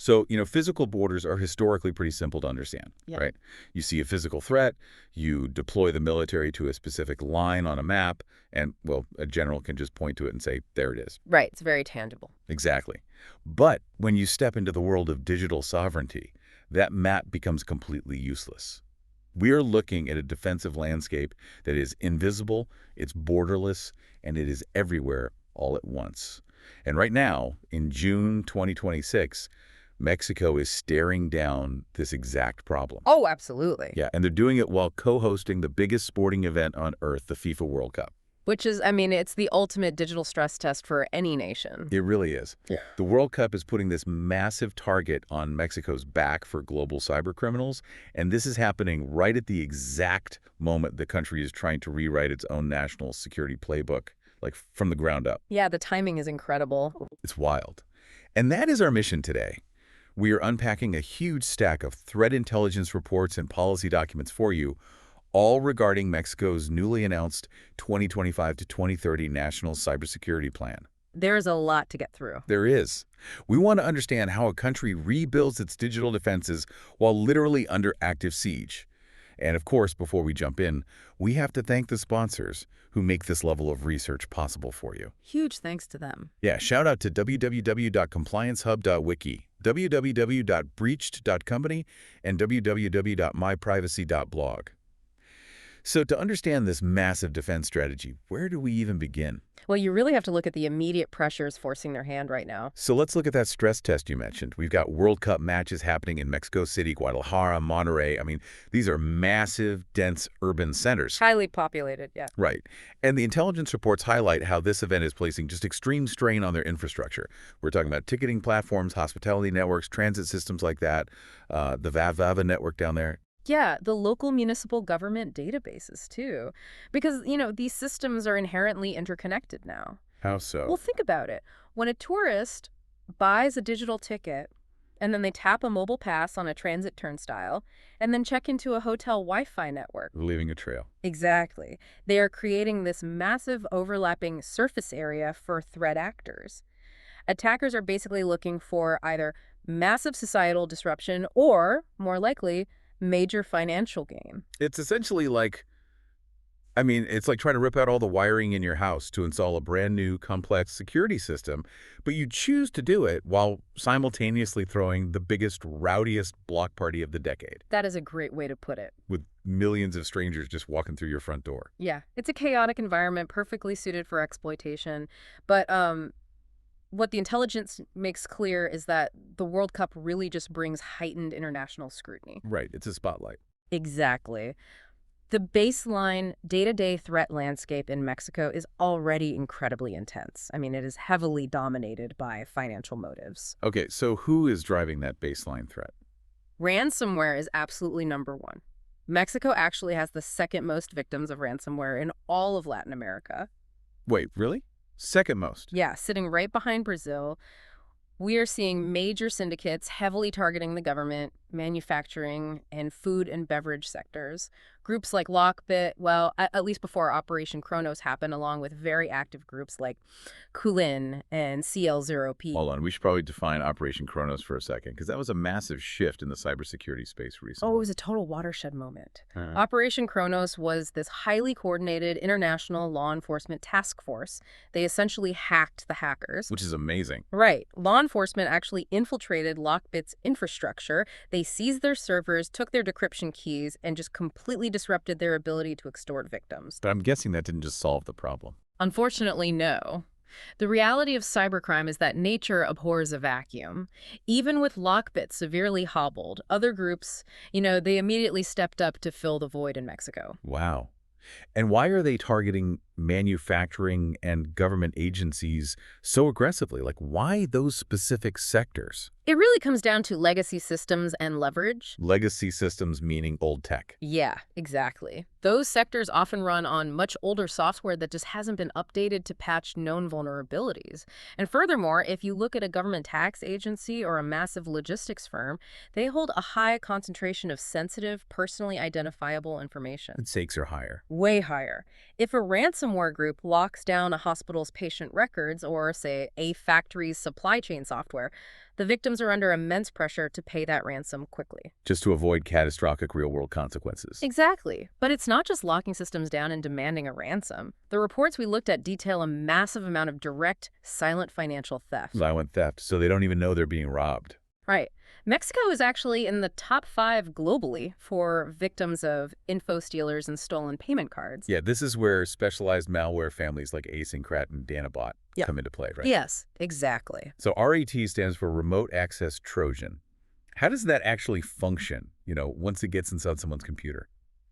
So, physical borders are historically pretty simple to understand, Yeah. right? You see a physical threat, you deploy the military to a specific line on a map, and, well, a general can just point to it and say, there it is. Right. It's very tangible. Exactly. But when you step into the world of digital sovereignty, that map becomes completely useless. We are looking at a defensive landscape that is invisible, it's borderless, and it is everywhere all at once. And right now, in June 2026, Mexico is staring down this exact problem. Oh, absolutely. Yeah, and they're doing it while co-hosting the biggest sporting event on Earth, the FIFA World Cup. Which is, I mean, it's the ultimate digital stress test for any nation. It really is. Yeah. The World Cup is putting this massive target on Mexico's back for global cyber criminals, and this is happening right at the exact moment the country is trying to rewrite its own national security playbook, like from the ground up. Yeah, the timing is incredible. It's wild. And that is our mission today. We are unpacking a huge stack of threat intelligence reports and policy documents for you, all regarding Mexico's newly announced 2025 to 2030 National Cybersecurity Plan. There's a lot to get through. There is. We want to understand how a country rebuilds its digital defenses while literally under active siege. And of course, before we jump in, we have to thank the sponsors who make this level of research possible for you. Huge thanks to them. Yeah, shout out to www.compliancehub.wiki, www.breached.company, and www.myprivacy.blog. So to understand this massive defense strategy, where do we even begin? Well, you really have to look at the immediate pressures forcing their hand right now. So let's look at that stress test you mentioned. We've got World Cup matches happening in Mexico City, Guadalajara, Monterrey. I mean, these are massive, dense urban centers. Highly populated, yeah. Right. And the intelligence reports highlight how this event is placing just extreme strain on their infrastructure. We're talking about ticketing platforms, hospitality networks, transit systems like that, the VAVA network down there. Yeah, the local municipal government databases, too. Because, these systems are inherently interconnected now. How so? Well, think about it. When a tourist buys a digital ticket, and then they tap a mobile pass on a transit turnstile, and then check into a hotel Wi-Fi network. Leaving a trail. Exactly. They are creating this massive overlapping surface area for threat actors. Attackers are basically looking for either massive societal disruption or, more likely, major financial gain. It's essentially like, it's like trying to rip out all the wiring in your house to install a brand new complex security system, but you choose to do it while simultaneously throwing the biggest, rowdiest block party of the decade. That is a great way to put it. With millions of strangers just walking through your front door. Yeah, it's a chaotic environment, perfectly suited for exploitation. But what the intelligence makes clear is that the World Cup really just brings heightened international scrutiny. Right, it's a spotlight. Exactly. The baseline day-to-day threat landscape in Mexico is already incredibly intense. It is heavily dominated by financial motives. Okay, so who is driving that baseline threat? Ransomware is absolutely number one. Mexico actually has the second most victims of ransomware in all of Latin America. Wait, really? Second most? Yeah, sitting right behind Brazil. We are seeing major syndicates heavily targeting the government, manufacturing, and food and beverage sectors. Groups like Lockbit, well, at least before Operation Kronos happened, along with very active groups like Kulin and CL0P. Hold on, we should probably define Operation Kronos for a second, because that was a massive shift in the cybersecurity space recently. Oh, it was a total watershed moment. Uh-huh. Operation Kronos was this highly coordinated international law enforcement task force. They essentially hacked the hackers. Which is amazing. Right. Law enforcement actually infiltrated Lockbit's infrastructure. They seized their servers, took their decryption keys, and just completely disrupted their ability to extort victims. But I'm guessing that didn't just solve the problem. Unfortunately, no. The reality of cybercrime is that nature abhors a vacuum. Even with Lockbit severely hobbled, other groups, they immediately stepped up to fill the void in Mexico. Wow. And why are they targeting manufacturing and government agencies so aggressively? Like, why those specific sectors? It really comes down to legacy systems and leverage. Legacy systems meaning old tech. Yeah, exactly. Those sectors often run on much older software that just hasn't been updated to patch known vulnerabilities. And furthermore, if you look at a government tax agency or a massive logistics firm, they hold a high concentration of sensitive, personally identifiable information. The stakes are higher. Way higher. If a ransomware ransomware group locks down a hospital's patient records or, say, a factory's supply chain software, the victims are under immense pressure to pay that ransom quickly. Just to avoid catastrophic real-world consequences. Exactly. But it's not just locking systems down and demanding a ransom. The reports we looked at detail a massive amount of direct, silent financial theft. Violent theft, so they don't even know they're being robbed. Right. Mexico is actually in the top 5 globally for victims of info stealers and stolen payment cards. Yeah, this is where specialized malware families like Asyncrat and Danabot Yep. come into play, right? Yes, exactly. So RAT stands for Remote Access Trojan. How does that actually function, once it gets inside someone's computer?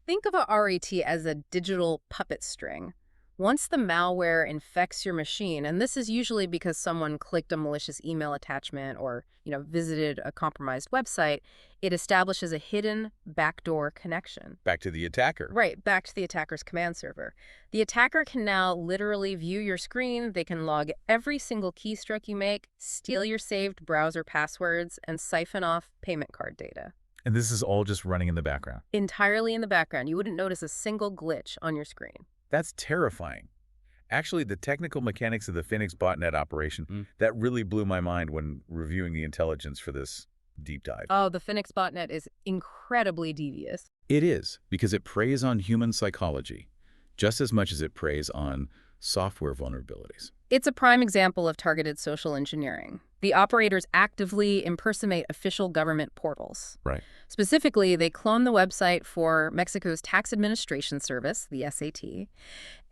Think of a RAT as a digital puppet string. Once the malware infects your machine, and this is usually because someone clicked a malicious email attachment or, visited a compromised website, it establishes a hidden backdoor connection. Back to the attacker. Right, back to the attacker's command server. The attacker can now literally view your screen. They can log every single keystroke you make, steal your saved browser passwords, and siphon off payment card data. And this is all just running in the background. Entirely in the background. You wouldn't notice a single glitch on your screen. That's terrifying. Actually, the technical mechanics of the Phoenix botnet operation, that really blew my mind when reviewing the intelligence for this deep dive. Oh, the Phoenix botnet is incredibly devious. It is, because it preys on human psychology, just as much as it preys on software vulnerabilities. It's a prime example of targeted social engineering. The operators actively impersonate official government portals. Right. Specifically, they clone the website for Mexico's Tax Administration Service, the SAT,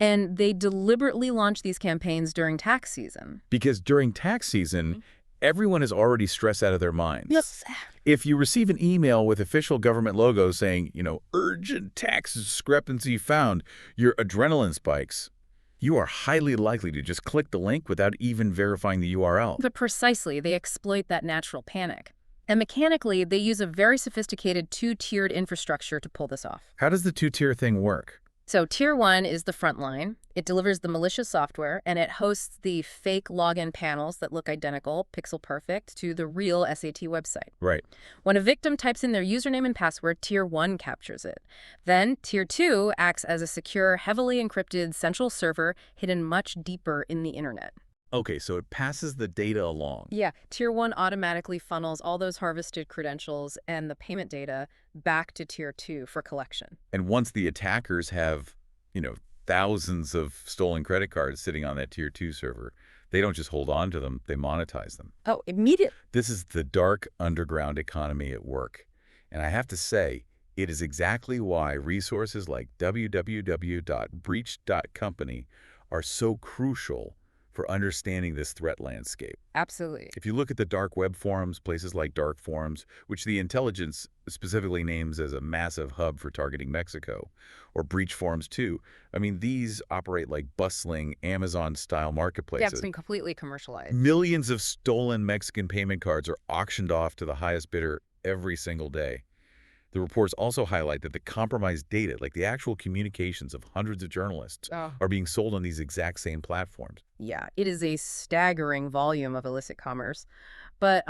and they deliberately launch these campaigns during tax season. Because during tax season, everyone is already stressed out of their minds. Yes. If you receive an email with official government logos saying, urgent tax discrepancy found, your adrenaline spikes. You are highly likely to just click the link without even verifying the URL. But precisely, they exploit that natural panic. And mechanically, they use a very sophisticated 2-tiered infrastructure to pull this off. How does the 2-tier thing work? So Tier 1 is the front line. It delivers the malicious software, and it hosts the fake login panels that look identical, pixel perfect, to the real SAT website. Right. When a victim types in their username and password, Tier 1 captures it. Then Tier 2 acts as a secure, heavily encrypted central server hidden much deeper in the internet. Okay, so it passes the data along. Yeah, Tier 1 automatically funnels all those harvested credentials and the payment data back to Tier 2 for collection. And once the attackers have, thousands of stolen credit cards sitting on that Tier 2 server, they don't just hold on to them, they monetize them. Oh, immediately. This is the dark underground economy at work. And I have to say, it is exactly why resources like www.breach.company are so crucial for understanding this threat landscape. Absolutely. If you look at the dark web forums, places like dark forums, which the intelligence specifically names as a massive hub for targeting Mexico, or breach forums too, these operate like bustling Amazon-style marketplaces. Yeah, it's been completely commercialized. Millions of stolen Mexican payment cards are auctioned off to the highest bidder every single day. The reports also highlight that the compromised data, like the actual communications of hundreds of journalists, are being sold on these exact same platforms. Yeah, it is a staggering volume of illicit commerce. But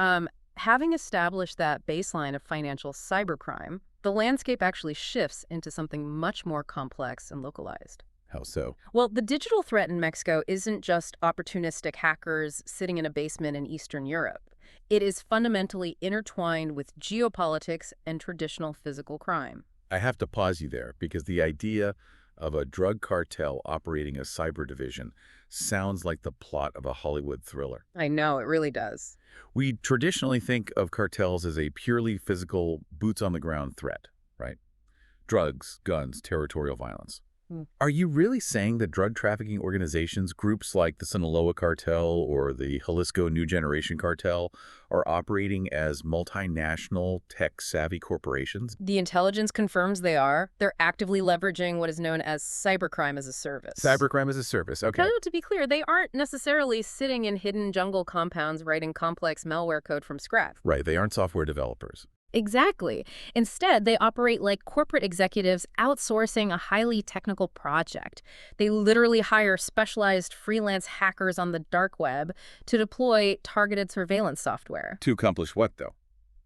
having established that baseline of financial cybercrime, the landscape actually shifts into something much more complex and localized. How so? Well, the digital threat in Mexico isn't just opportunistic hackers sitting in a basement in Eastern Europe. It is fundamentally intertwined with geopolitics and traditional physical crime. I have to pause you there because the idea of a drug cartel operating a cyber division sounds like the plot of a Hollywood thriller. I know, it really does. We traditionally think of cartels as a purely physical, boots-on-the-ground threat, right? Drugs, guns, territorial violence. Are you really saying that drug trafficking organizations, groups like the Sinaloa Cartel or the Jalisco New Generation Cartel, are operating as multinational, tech-savvy corporations? The intelligence confirms they are. They're actively leveraging what is known as cybercrime as a service. Cybercrime as a service, okay. Now, to be clear, they aren't necessarily sitting in hidden jungle compounds writing complex malware code from scratch. Right, they aren't software developers. Exactly. Instead, they operate like corporate executives outsourcing a highly technical project. They literally hire specialized freelance hackers on the dark web to deploy targeted surveillance software. To accomplish what, though?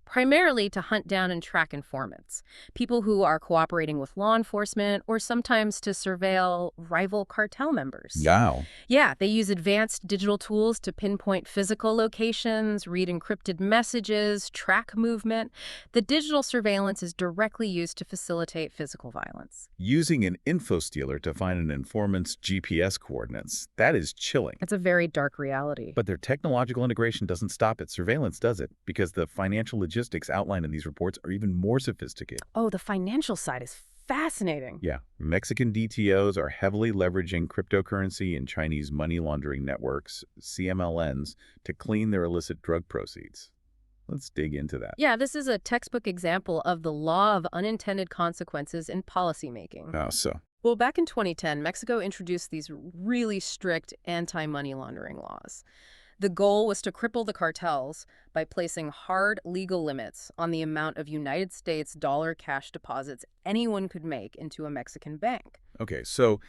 primarily to hunt down and track informants, people who are cooperating with law enforcement or sometimes to surveil rival cartel members. Wow. Yeah, they use advanced digital tools to pinpoint physical locations, read encrypted messages, track movement. The digital surveillance is directly used to facilitate physical violence. Using an info stealer to find an informant's GPS coordinates, that is chilling. It's a very dark reality. But their technological integration doesn't stop at surveillance, does it? Because the financial logistics outlined in these reports are even more sophisticated. Oh, the financial side is fascinating. Yeah, Mexican DTOs are heavily leveraging cryptocurrency and Chinese money laundering networks, CMLNs, to clean their illicit drug proceeds. Let's dig into that. Yeah, this is a textbook example of the law of unintended consequences in policymaking. Oh, so. Well, back in 2010, Mexico introduced these really strict anti-money laundering laws. The goal was to cripple the cartels by placing hard legal limits on the amount of United States dollar cash deposits anyone could make into a Mexican bank. Okay, so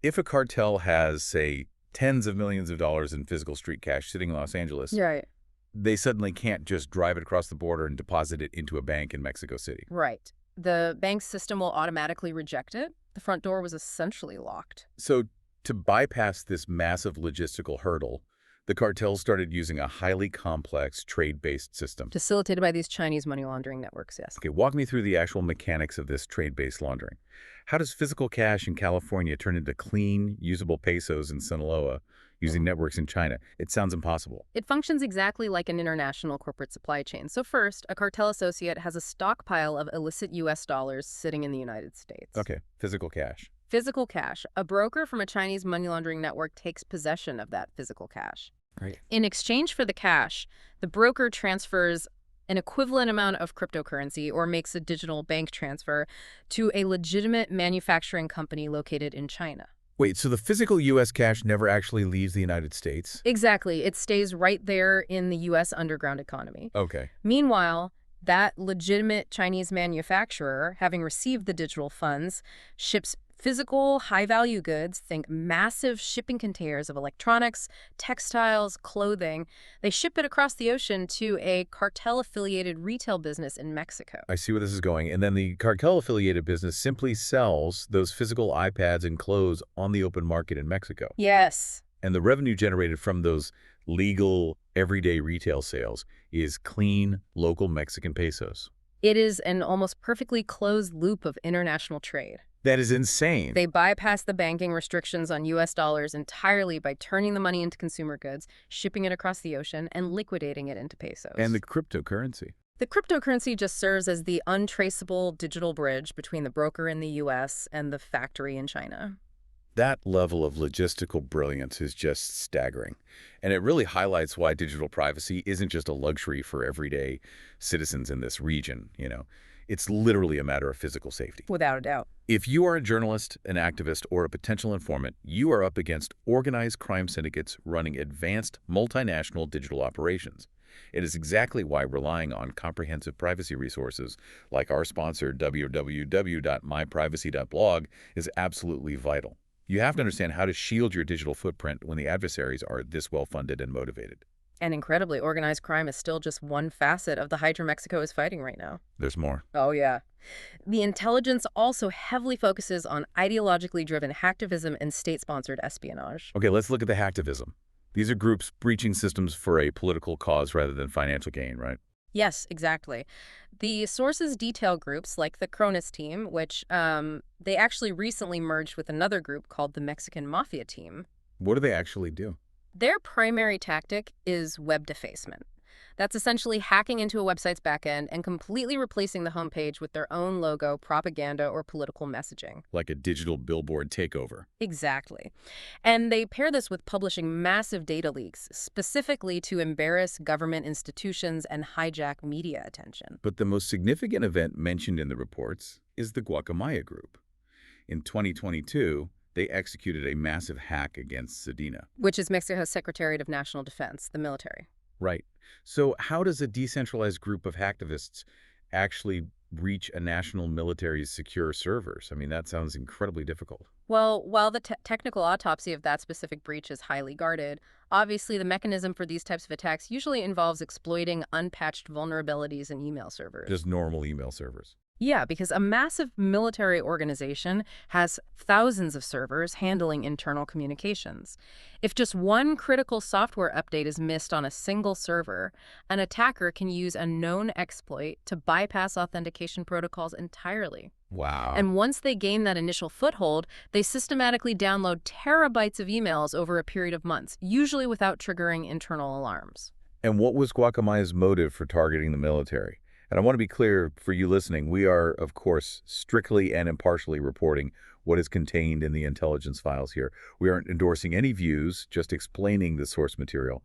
if a cartel has, say, tens of millions of dollars in physical street cash sitting in Los Angeles, Right. they suddenly can't just drive it across the border and deposit it into a bank in Mexico City. Right. The bank system will automatically reject it. The front door was essentially locked. So to bypass this massive logistical hurdle, the cartels started using a highly complex trade-based system. Facilitated by these Chinese money laundering networks, yes. Okay, walk me through the actual mechanics of this trade-based laundering. How does physical cash in California turn into clean, usable pesos in Sinaloa using networks in China? It sounds impossible. It functions exactly like an international corporate supply chain. So first, a cartel associate has a stockpile of illicit U.S. dollars sitting in the United States. Okay, physical cash. Physical cash. A broker from a Chinese money laundering network takes possession of that physical cash. Right. In exchange for the cash, the broker transfers an equivalent amount of cryptocurrency or makes a digital bank transfer to a legitimate manufacturing company located in China. Wait, so the physical U.S. cash never actually leaves the United States? Exactly. It stays right there in the U.S. underground economy. Okay. Meanwhile, that legitimate Chinese manufacturer, having received the digital funds, ships physical, high-value goods, think massive shipping containers of electronics, textiles, clothing. They ship it across the ocean to a cartel-affiliated retail business in Mexico. I see where this is going. And then the cartel-affiliated business simply sells those physical iPads and clothes on the open market in Mexico. Yes. And the revenue generated from those legal, everyday retail sales is clean, local Mexican pesos. It is an almost perfectly closed loop of international trade. That is insane. They bypass the banking restrictions on U.S. dollars entirely by turning the money into consumer goods, shipping it across the ocean, and liquidating it into pesos. And the cryptocurrency. The cryptocurrency just serves as the untraceable digital bridge between the broker in the U.S. and the factory in China. That level of logistical brilliance is just staggering. And it really highlights why digital privacy isn't just a luxury for everyday citizens in this region, It's literally a matter of physical safety. Without a doubt. If you are a journalist, an activist, or a potential informant, you are up against organized crime syndicates running advanced multinational digital operations. It is exactly why relying on comprehensive privacy resources like our sponsor www.myprivacy.blog is absolutely vital. You have to understand how to shield your digital footprint when the adversaries are this well-funded and motivated. And incredibly, organized crime is still just one facet of the Hydra Mexico is fighting right now. There's more. Oh, yeah. The intelligence also heavily focuses on ideologically driven hacktivism and state-sponsored espionage. Okay, let's look at the hacktivism. These are groups breaching systems for a political cause rather than financial gain, right? Yes, exactly. The sources detail groups like the Cronus team, which they actually recently merged with another group called the Mexican Mafia team. What do they actually do? Their primary tactic is web defacement. That's essentially hacking into a website's backend and completely replacing the homepage with their own logo, propaganda, or political messaging. Like a digital billboard takeover. Exactly. And they pair this with publishing massive data leaks, specifically to embarrass government institutions and hijack media attention. But the most significant event mentioned in the reports is the Guacamaya group. In 2022, they executed a massive hack against Sedena. Which is Mexico's Secretariat of National Defense, the military. Right. So how does a decentralized group of hacktivists actually breach a national military's secure servers? I mean, that sounds incredibly difficult. Well, while the technical autopsy of that specific breach is highly guarded, obviously the mechanism for these types of attacks usually involves exploiting unpatched vulnerabilities in email servers. Just normal email servers. Yeah, because a massive military organization has thousands of servers handling internal communications. If just one critical software update is missed on a single server, an attacker can use a known exploit to bypass authentication protocols entirely. Wow. And once they gain that initial foothold, they systematically download terabytes of emails over a period of months, usually without triggering internal alarms. And what was Guacamaya's motive for targeting the military? And I want to be clear for you listening, we are, of course, strictly and impartially reporting what is contained in the intelligence files here. We aren't endorsing any views, just explaining the source material.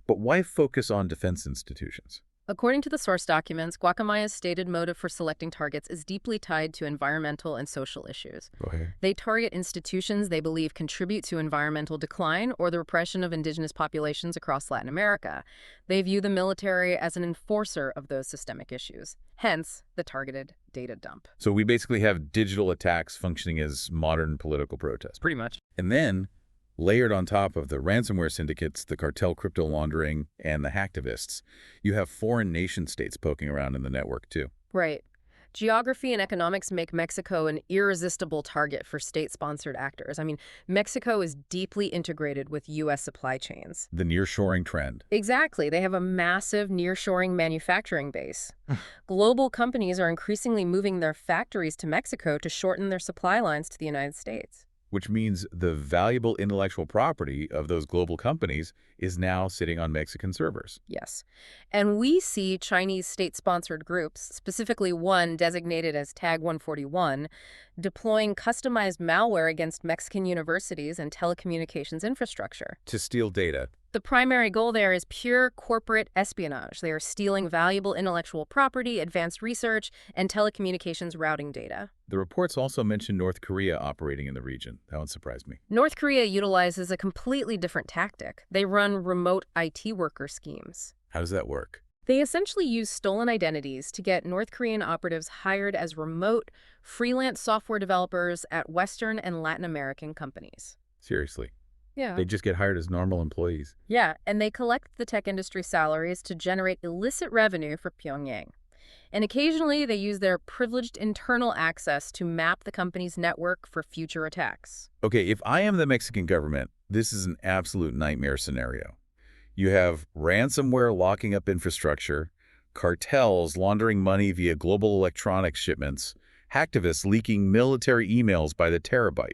But why focus on defense institutions? According to the source documents, Guacamaya's stated motive for selecting targets is deeply tied to environmental and social issues. Go ahead. They target institutions they believe contribute to environmental decline or the repression of indigenous populations across Latin America. They view the military as an enforcer of those systemic issues, hence the targeted data dump. So we basically have digital attacks functioning as modern political protest. Pretty much. And then, layered on top of the ransomware syndicates, the cartel crypto laundering, and the hacktivists, you have foreign nation-states poking around in the network, too. Right. Geography and economics make Mexico an irresistible target for state-sponsored actors. I mean, Mexico is deeply integrated with U.S. supply chains. The nearshoring trend. Exactly. They have a massive nearshoring manufacturing base. Global companies are increasingly moving their factories to Mexico to shorten their supply lines to the United States. Which means the valuable intellectual property of those global companies is now sitting on Mexican servers. Yes. And we see Chinese state-sponsored groups, specifically one designated as Tag 141, deploying customized malware against Mexican universities and telecommunications infrastructure. To steal data. The primary goal there is pure corporate espionage. They are stealing valuable intellectual property, advanced research, and telecommunications routing data. The reports also mention North Korea operating in the region. That one surprised me. North Korea utilizes a completely different tactic. They run remote IT worker schemes. How does that work? They essentially use stolen identities to get North Korean operatives hired as remote, freelance software developers at Western and Latin American companies. Seriously. Yeah. They just get hired as normal employees. Yeah, and they collect the tech industry salaries to generate illicit revenue for Pyongyang. And occasionally, they use their privileged internal access to map the company's network for future attacks. Okay, if I am the Mexican government, this is an absolute nightmare scenario. You have ransomware locking up infrastructure, cartels laundering money via global electronics shipments, hacktivists leaking military emails by the terabyte,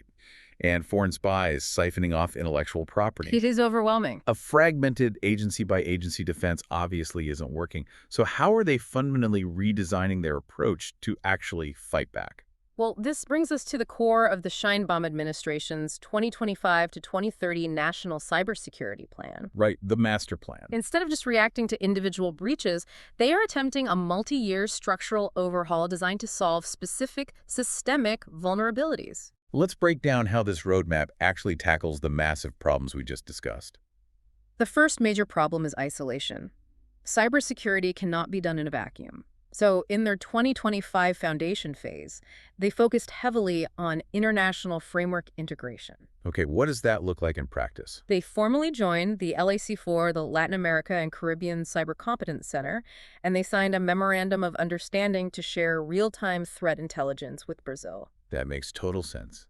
and foreign spies siphoning off intellectual property. It is overwhelming. A fragmented agency-by-agency defense obviously isn't working. So how are they fundamentally redesigning their approach to actually fight back? Well, this brings us to the core of the Sheinbaum administration's 2025 to 2030 National Cybersecurity Plan. Right, the master plan. Instead of just reacting to individual breaches, they are attempting a multi-year structural overhaul designed to solve specific systemic vulnerabilities. Let's break down how this roadmap actually tackles the massive problems we just discussed. The first major problem is isolation. Cybersecurity cannot be done in a vacuum. So in their 2025 foundation phase, they focused heavily on international framework integration. Okay, what does that look like in practice? They formally joined the LAC4, the Latin America and Caribbean Cyber Competence Center, and they signed a memorandum of understanding to share real-time threat intelligence with Brazil. That makes total sense.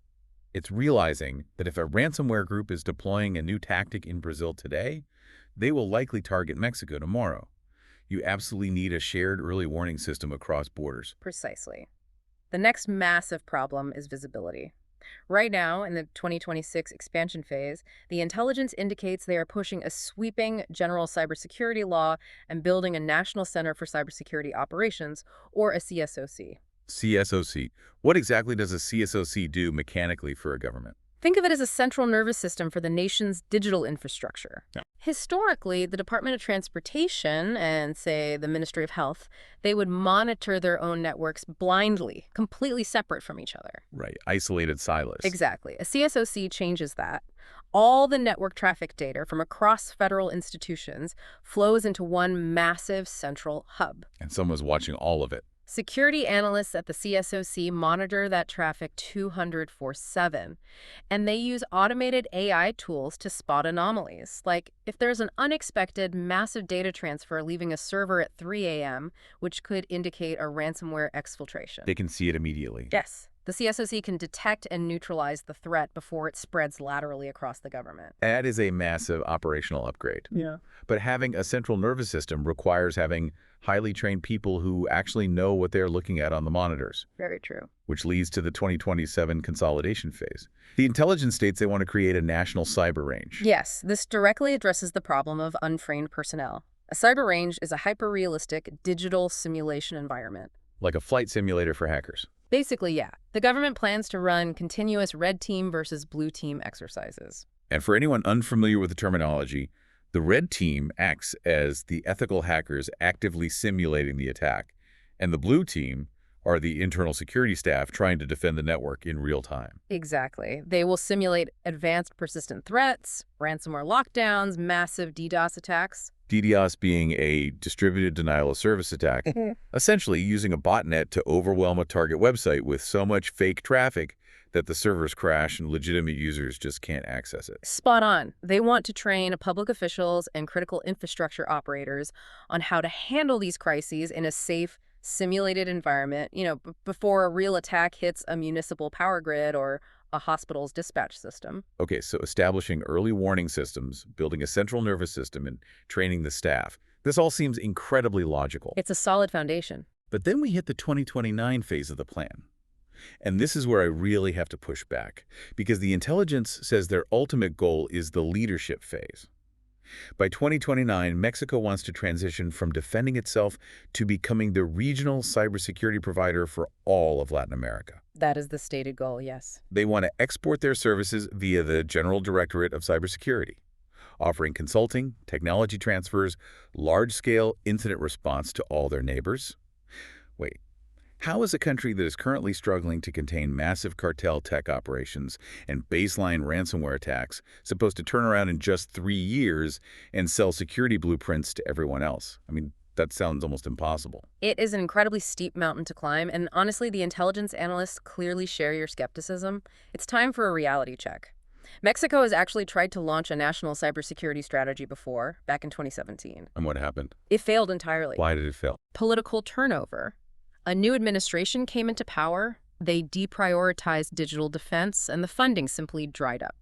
It's realizing that if a ransomware group is deploying a new tactic in Brazil today, they will likely target Mexico tomorrow. You absolutely need a shared early warning system across borders. Precisely. The next massive problem is visibility. Right now, in the 2026 expansion phase, the intelligence indicates they are pushing a sweeping general cybersecurity law and building a National Center for Cybersecurity Operations, or a CSOC. CSOC. What exactly does a CSOC do mechanically for a government? Think of it as a central nervous system for the nation's digital infrastructure. Yeah. Historically, the Department of Transportation and, say, the Ministry of Health, they would monitor their own networks blindly, completely separate from each other. Right, isolated silos. Exactly. A CSOC changes that. All the network traffic data from across federal institutions flows into one massive central hub. And someone's watching all of it. Security analysts at the CSOC monitor that traffic 204/7, and they use automated AI tools to spot anomalies. Like if there's an unexpected massive data transfer leaving a server at 3 a.m., which could indicate a ransomware exfiltration. They can see it immediately. Yes. The CSOC can detect and neutralize the threat before it spreads laterally across the government. That is a massive operational upgrade. Yeah. But having a central nervous system requires having highly trained people who actually know what they're looking at on the monitors, Very true. which leads to the 2027 consolidation phase. The intelligence states they want to create a national cyber range. Yes, this directly addresses the problem of untrained personnel. A cyber range is a hyper-realistic digital simulation environment. Like a flight simulator for hackers. Basically, yeah. The government plans to run continuous red team versus blue team exercises. And for anyone unfamiliar with the terminology, the red team acts as the ethical hackers actively simulating the attack, and the blue team are the internal security staff trying to defend the network in real time. Exactly. They will simulate advanced persistent threats, ransomware lockdowns, massive DDoS attacks. DDoS being a distributed denial of service attack, essentially using a botnet to overwhelm a target website with so much fake traffic that the servers crash and legitimate users just can't access it. Spot on. They want to train public officials and critical infrastructure operators on how to handle these crises in a safe, simulated environment, before a real attack hits a municipal power grid or a hospital's dispatch system. Okay, so establishing early warning systems, building a central nervous system, and training the staff. This all seems incredibly logical. It's a solid foundation. But then we hit the 2029 phase of the plan. And this is where I really have to push back, because the intelligence says their ultimate goal is the leadership phase. By 2029, Mexico wants to transition from defending itself to becoming the regional cybersecurity provider for all of Latin America. That is the stated goal, yes. They want to export their services via the General Directorate of Cybersecurity, offering consulting, technology transfers, large-scale incident response to all their neighbors. Wait. How is a country that is currently struggling to contain massive cartel tech operations and baseline ransomware attacks supposed to turn around in just 3 years and sell security blueprints to everyone else? I mean, that sounds almost impossible. It is an incredibly steep mountain to climb, and honestly, the intelligence analysts clearly share your skepticism. It's time for a reality check. Mexico has actually tried to launch a national cybersecurity strategy before, back in 2017. And what happened? It failed entirely. Why did it fail? Political turnover. A new administration came into power, they deprioritized digital defense, and the funding simply dried up.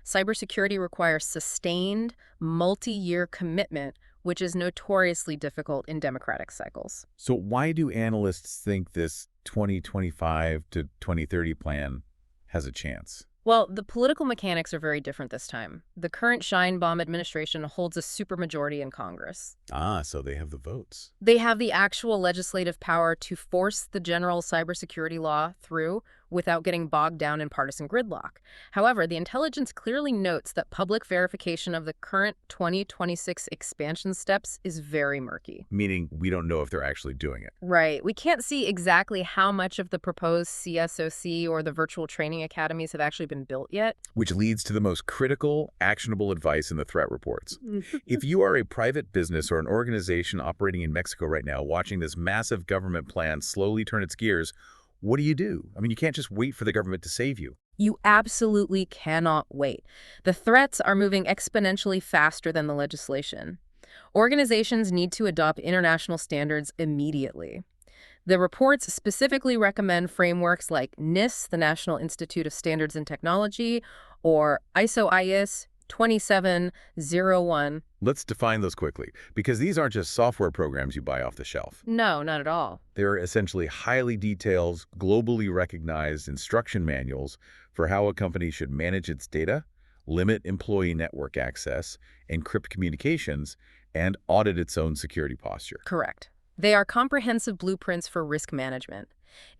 Cybersecurity requires sustained, multi-year commitment, which is notoriously difficult in democratic cycles. So why do analysts think this 2025 to 2030 plan has a chance? Well, the political mechanics are very different this time. The current Sheinbaum administration holds a supermajority in Congress. Ah, so they have the votes. They have the actual legislative power to force the general cybersecurity law through without getting bogged down in partisan gridlock. However, the intelligence clearly notes that public verification of the current 2026 expansion steps is very murky. Meaning we don't know if they're actually doing it. Right. We can't see exactly how much of the proposed CSOC or the virtual training academies have actually been built yet. Which leads to the most critical, actionable advice in the threat reports. If you are a private business or an organization operating in Mexico right now, watching this massive government plan slowly turn its gears, what do? I mean, you can't just wait for the government to save you. You absolutely cannot wait. The threats are moving exponentially faster than the legislation. Organizations need to adopt international standards immediately. The reports specifically recommend frameworks like NIST, the National Institute of Standards and Technology, or ISO/IS 2701. Let's define those quickly, because these aren't just software programs you buy off the shelf. No, not at all. They're essentially highly detailed, globally recognized instruction manuals for how a company should manage its data, limit employee network access, encrypt communications, and audit its own security posture. Correct. They are comprehensive blueprints for risk management.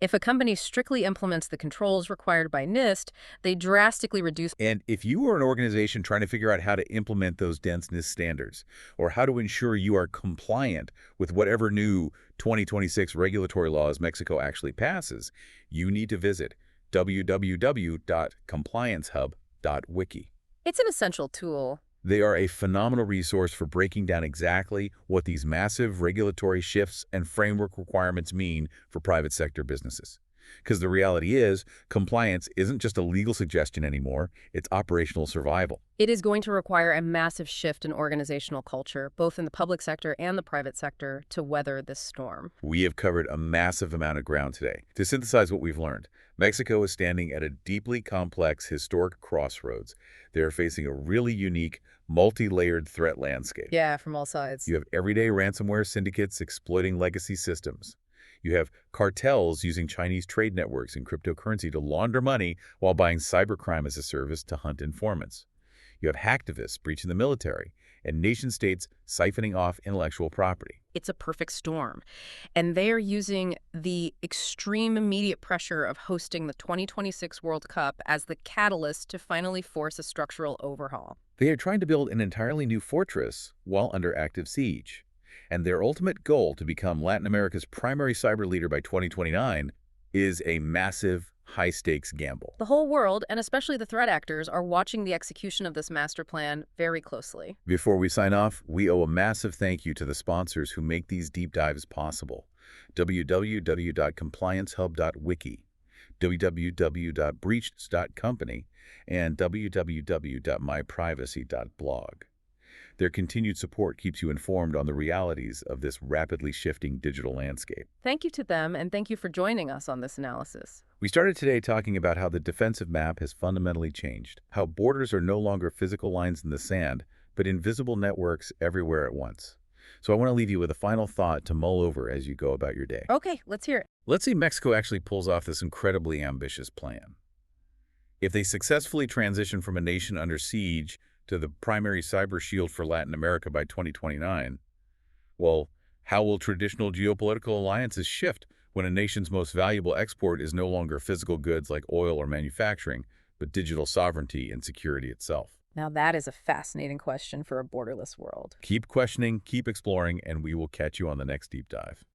If a company strictly implements the controls required by NIST, they drastically reduce. And if you are an organization trying to figure out how to implement those dense NIST standards, or how to ensure you are compliant with whatever new 2026 regulatory laws Mexico actually passes, you need to visit www.compliancehub.wiki. It's an essential tool. They are a phenomenal resource for breaking down exactly what these massive regulatory shifts and framework requirements mean for private sector businesses. Because the reality is, compliance isn't just a legal suggestion anymore, it's operational survival. It is going to require a massive shift in organizational culture, both in the public sector and the private sector, to weather this storm. We have covered a massive amount of ground today. To synthesize what we've learned, Mexico is standing at a deeply complex historic crossroads. They are facing a really unique, multi-layered threat landscape. Yeah, from all sides. You have everyday ransomware syndicates exploiting legacy systems. You have cartels using Chinese trade networks and cryptocurrency to launder money while buying cybercrime as a service to hunt informants. You have hacktivists breaching the military and nation-states siphoning off intellectual property. It's a perfect storm. And they are using the extreme immediate pressure of hosting the 2026 World Cup as the catalyst to finally force a structural overhaul. They are trying to build an entirely new fortress while under active siege. And their ultimate goal to become Latin America's primary cyber leader by 2029 is a massive, high-stakes gamble. The whole world, and especially the threat actors, are watching the execution of this master plan very closely. Before we sign off, we owe a massive thank you to the sponsors who make these deep dives possible: www.compliancehub.wiki, www.breached.company, and www.myprivacy.blog. Their continued support keeps you informed on the realities of this rapidly shifting digital landscape. Thank you to them, and thank you for joining us on this analysis. We started today talking about how the defensive map has fundamentally changed, how borders are no longer physical lines in the sand, but invisible networks everywhere at once. So I want to leave you with a final thought to mull over as you go about your day. Okay, let's hear it. Let's say Mexico actually pulls off this incredibly ambitious plan. If they successfully transition from a nation under siege to the primary cyber shield for Latin America by 2029, well, how will traditional geopolitical alliances shift when a nation's most valuable export is no longer physical goods like oil or manufacturing, but digital sovereignty and security itself? Now that is a fascinating question for a borderless world. Keep questioning, keep exploring, and we will catch you on the next deep dive.